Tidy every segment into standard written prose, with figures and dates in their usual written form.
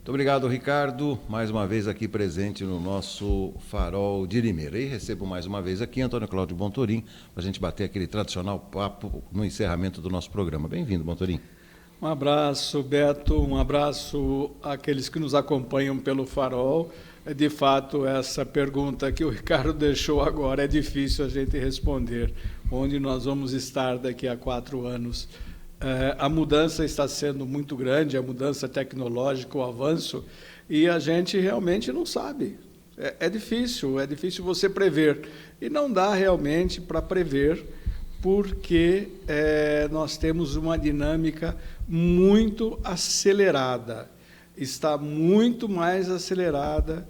Muito obrigado, Ricardo, mais uma vez aqui presente no nosso Farol de Limeira. E recebo mais uma vez aqui Antônio Cláudio Bontorim, para a gente bater aquele tradicional papo no encerramento do nosso programa. Bem-vindo, Bontorim. Um abraço, Beto, um abraço àqueles que nos acompanham pelo Farol. De fato, essa pergunta que o Ricardo deixou agora é difícil a gente responder. Onde nós vamos estar daqui a 4 anos? A mudança está sendo muito grande, a mudança tecnológica, o avanço, e a gente realmente não sabe. É difícil você prever. E não dá realmente para prever, porque nós temos uma dinâmica muito acelerada. Está muito mais acelerada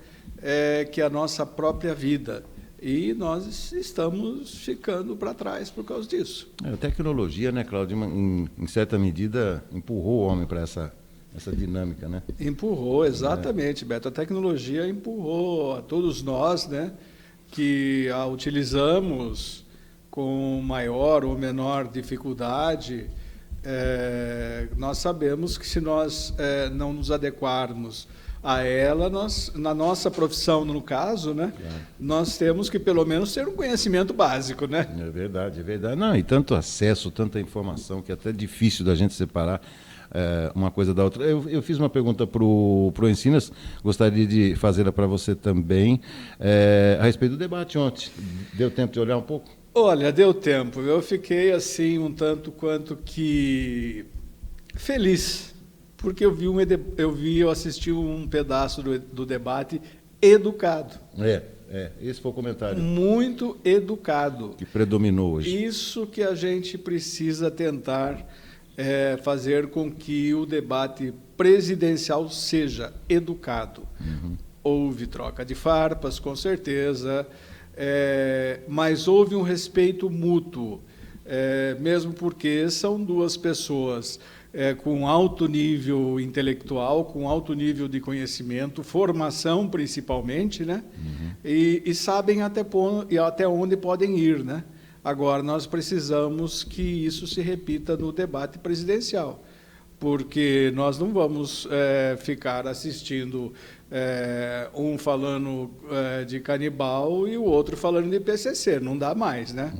que a nossa própria vida. E nós estamos ficando para trás por causa disso. A tecnologia, né, Cláudio, em certa medida, empurrou o homem para essa dinâmica, né? Empurrou, exatamente, Beto. A tecnologia empurrou a todos nós, né, que a utilizamos com maior ou menor dificuldade. Nós sabemos que se nós não nos adequarmos a ela, na nossa profissão, no caso, né, nós temos que pelo menos ter um conhecimento básico, né? É verdade. Não, e tanto acesso, tanta informação, que é até difícil da gente separar uma coisa da outra. Eu fiz uma pergunta para o Encinas, gostaria de fazê-la para você também, a respeito do debate ontem. Deu tempo de olhar um pouco? Olha, deu tempo. Eu fiquei assim um tanto quanto que feliz, porque eu assisti um pedaço do debate educado. Esse foi o comentário. Muito educado. Que predominou hoje. Isso que a gente precisa tentar fazer com que o debate presidencial seja educado. Houve troca de farpas, com certeza, mas houve um respeito mútuo, mesmo porque são duas pessoas com alto nível intelectual, com alto nível de conhecimento, formação principalmente, né? E sabem até onde podem ir, né? Agora, nós precisamos que isso se repita no debate presidencial, porque nós não vamos ficar assistindo um falando de canibal e o outro falando de PCC, não dá mais, né?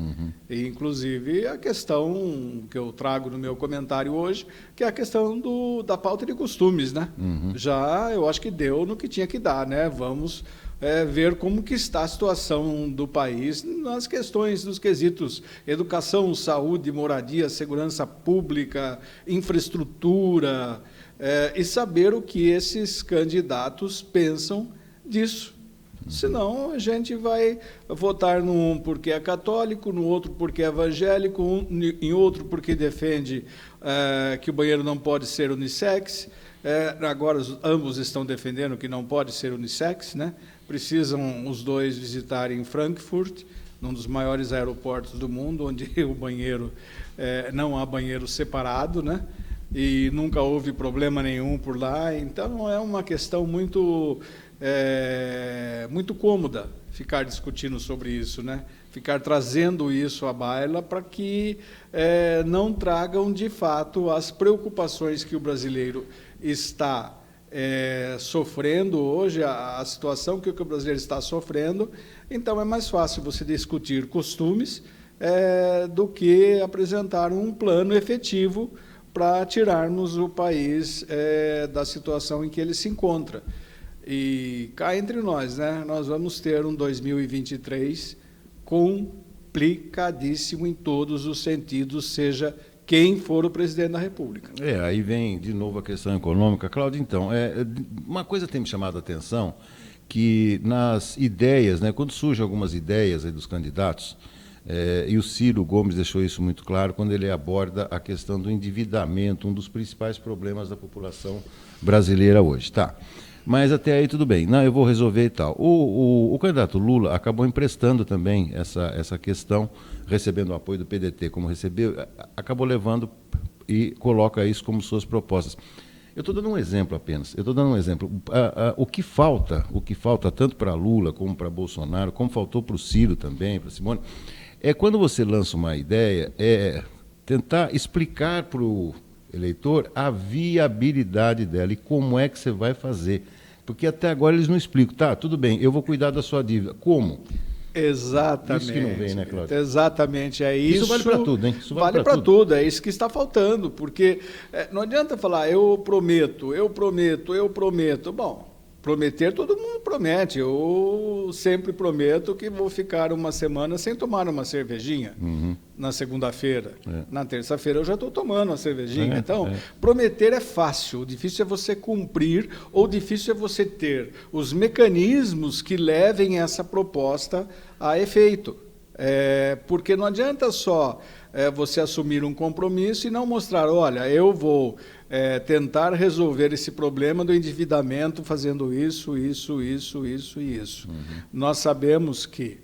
E, inclusive, a questão que eu trago no meu comentário hoje, que é a questão da pauta de costumes, né? Já eu acho que deu no que tinha que dar, né? Vamos ver como que está a situação do país nas questões dos quesitos educação, saúde, moradia, segurança pública, infraestrutura, e saber o que esses candidatos pensam disso. Senão a gente vai votar num porque é católico, no outro porque é evangélico, em outro porque defende que o banheiro não pode ser unissex. Agora ambos estão defendendo que não pode ser unissex, né? Precisam os dois visitarem Frankfurt, num dos maiores aeroportos do mundo, onde o banheiro não há banheiro separado, né? E nunca houve problema nenhum por lá. Então é uma questão muito cômoda ficar discutindo sobre isso, né? Ficar trazendo isso à baila para que não tragam de fato as preocupações que o brasileiro está sofrendo hoje, a situação que o brasileiro está sofrendo. Então é mais fácil você discutir costumes do que apresentar um plano efetivo para tirarmos o país da situação em que ele se encontra. E cá entre nós, né, nós vamos ter um 2023 complicadíssimo em todos os sentidos, seja quem for o presidente da República. Aí vem de novo a questão econômica. Cláudio, então, uma coisa tem me chamado a atenção, que nas ideias, né, quando surgem algumas ideias aí dos candidatos, e o Ciro Gomes deixou isso muito claro quando ele aborda a questão do endividamento, um dos principais problemas da população brasileira hoje. Tá. Mas até aí tudo bem, não, eu vou resolver e tal. O candidato Lula acabou emprestando também essa questão, recebendo o apoio do PDT, como recebeu, acabou levando e coloca isso como suas propostas. Eu estou dando um exemplo apenas, o que falta tanto para Lula como para Bolsonaro, como faltou para o Ciro também, para Simone, quando você lança uma ideia, tentar explicar para o eleitor a viabilidade dela e como é que você vai fazer. Porque até agora eles não explicam. Tá, tudo bem, eu vou cuidar da sua dívida. Como? Exatamente. Isso que não vem, né, Cláudio? Exatamente, é isso. Isso vale para tudo, hein? Isso vale para tudo, é isso que está faltando, porque não adianta falar, eu prometo. Bom, prometer todo mundo promete. Eu sempre prometo que vou ficar uma semana sem tomar uma cervejinha na segunda-feira. Na terça-feira eu já estou tomando uma cervejinha. Então, prometer é fácil. O difícil é você cumprir, ou o difícil é você ter os mecanismos que levem essa proposta a efeito. Porque não adianta só você assumir um compromisso e não mostrar, olha, eu vou tentar resolver esse problema do endividamento fazendo isso. Nós sabemos que,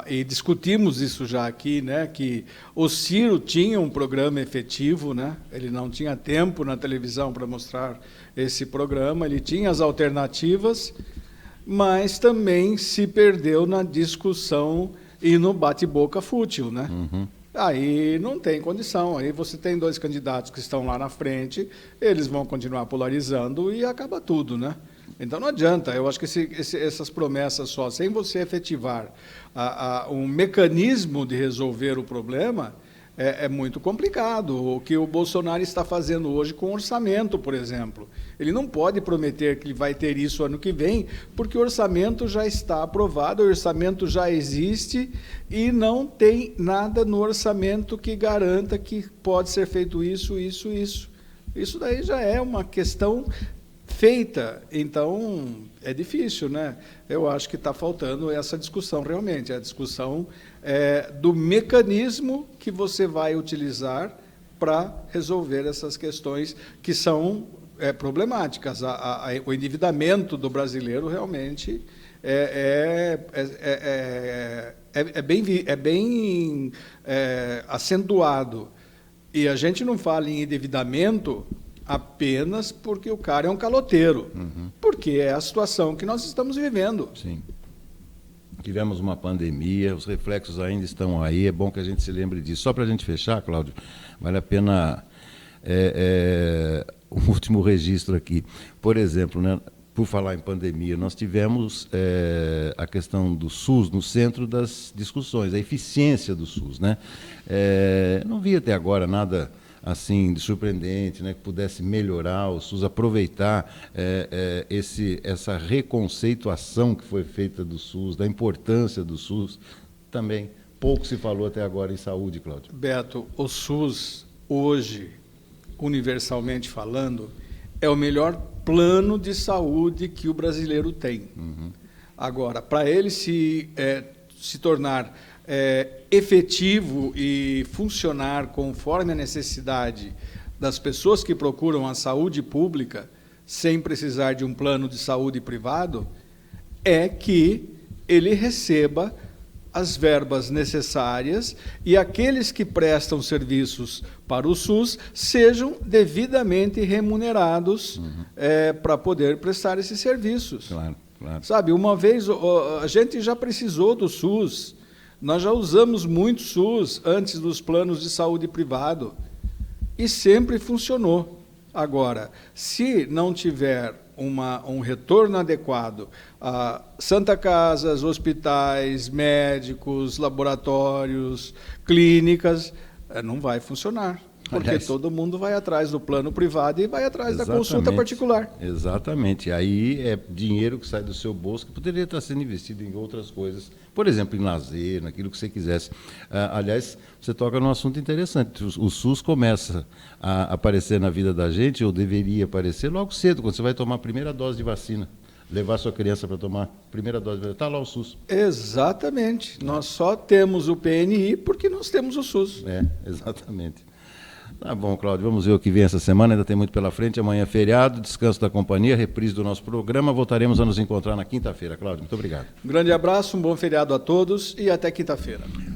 e discutimos isso já aqui, né, que o Ciro tinha um programa efetivo, né, ele não tinha tempo na televisão para mostrar esse programa, ele tinha as alternativas, mas também se perdeu na discussão e no bate-boca fútil, né? Aí não tem condição, aí você tem dois candidatos que estão lá na frente, eles vão continuar polarizando e acaba tudo, né? Então não adianta, eu acho que essas promessas só, sem você efetivar um mecanismo de resolver o problema, é muito complicado. O que o Bolsonaro está fazendo hoje com o orçamento, por exemplo. Ele não pode prometer que ele vai ter isso ano que vem, porque o orçamento já está aprovado, o orçamento já existe e não tem nada no orçamento que garanta que pode ser feito isso. Isso daí já é uma questão feita, então é difícil, né? Eu acho que está faltando essa discussão realmente, a discussão do mecanismo que você vai utilizar para resolver essas questões que são problemáticas. O endividamento do brasileiro realmente é bem acentuado. E a gente não fala em endividamento apenas porque o cara é um caloteiro, porque é a situação que nós estamos vivendo. Sim. Tivemos uma pandemia, os reflexos ainda estão aí, é bom que a gente se lembre disso. Só para a gente fechar, Cláudio, vale a pena um último registro aqui. Por exemplo, né, por falar em pandemia, nós tivemos a questão do SUS no centro das discussões, a eficiência do SUS, né? Não vi até agora nada assim de surpreendente, né, que pudesse melhorar o SUS, aproveitar essa reconceituação que foi feita do SUS, da importância do SUS. Também pouco se falou até agora em saúde, Cláudio. Beto, o SUS hoje, universalmente falando, é o melhor plano de saúde que o brasileiro tem. Agora, para ele se tornar efetivo e funcionar conforme a necessidade das pessoas que procuram a saúde pública, sem precisar de um plano de saúde privado, é que ele receba as verbas necessárias e aqueles que prestam serviços para o SUS sejam devidamente remunerados para poder prestar esses serviços. Claro. Sabe, uma vez a gente já precisou do SUS. Nós já usamos muito SUS antes dos planos de saúde privado e sempre funcionou. Agora, se não tiver um retorno adequado a Santa Casas, hospitais, médicos, laboratórios, clínicas, não vai funcionar. Porque aliás, todo mundo vai atrás do plano privado e vai atrás da consulta particular. Exatamente. Aí é dinheiro que sai do seu bolso que poderia estar sendo investido em outras coisas. Por exemplo, em lazer, naquilo que você quisesse. Aliás, você toca num assunto interessante. O SUS começa a aparecer na vida da gente, ou deveria aparecer, logo cedo, quando você vai tomar a primeira dose de vacina. Levar sua criança para tomar a primeira dose de vacina. Está lá o SUS. Exatamente. Nós só temos o PNI porque nós temos o SUS. Exatamente. Tá bom, Cláudio, vamos ver o que vem essa semana, ainda tem muito pela frente. Amanhã é feriado, descanso da companhia, reprise do nosso programa. Voltaremos a nos encontrar na quinta-feira. Cláudio, muito obrigado. Um grande abraço, um bom feriado a todos e até quinta-feira.